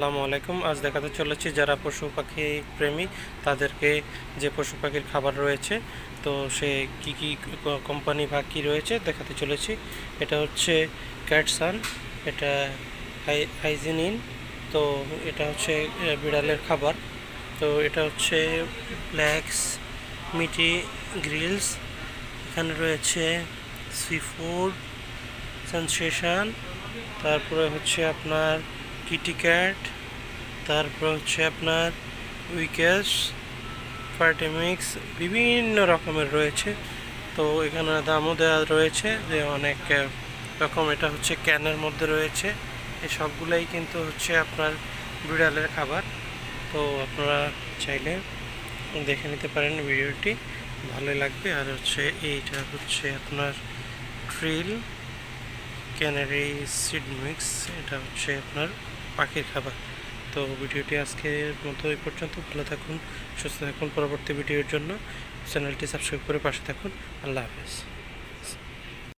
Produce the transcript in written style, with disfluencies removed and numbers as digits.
আসসালামু আলাইকুম। আজ দেখাতে চলেছি যারা পশু পাখি প্রেমী তাদেরকে যে পশু পাখির খাবার রয়েছে, তো সে কি কি কোম্পানি বা কী রয়েছে দেখাতে চলেছি। এটা হচ্ছে ক্যাটসান, এটা হাইজিনিন। তো এটা হচ্ছে বিড়ালের খাবার। তো এটা হচ্ছে ব্ল্যাক্স মিটি গ্রিলস। এখানে রয়েছে সি ফুড সেন্সেশন, তারপরে হচ্ছে আপনার কিটিক্যাট, তারপর হচ্ছে আপনার উইকেস, ফার্টিমিক্স, বিভিন্ন রকমের রয়েছে। তো এখানে দামও দেওয়া রয়েছে যে অনেক রকম। এটা হচ্ছে ক্যানের মধ্যে রয়েছে। এই সবগুলাই কিন্তু হচ্ছে আপনার বিড়ালের খাবার। তো আপনারা চাইলে দেখে নিতে পারেন ভিডিওটি, ভালোই লাগবে। আর হচ্ছে এইটা হচ্ছে আপনার ট্রিল ক্যানারি সিড মিক্স, এটা হচ্ছে আপনার পাখির খাবার। তো ভিডিওটি আজকের মতো এই পর্যন্ত। ভালো থাকুন, সুস্থ থাকুন। পরবর্তী ভিডিওর জন্য চ্যানেলটি সাবস্ক্রাইব করে পাশে থাকুন। আল্লাহ হাফেজ।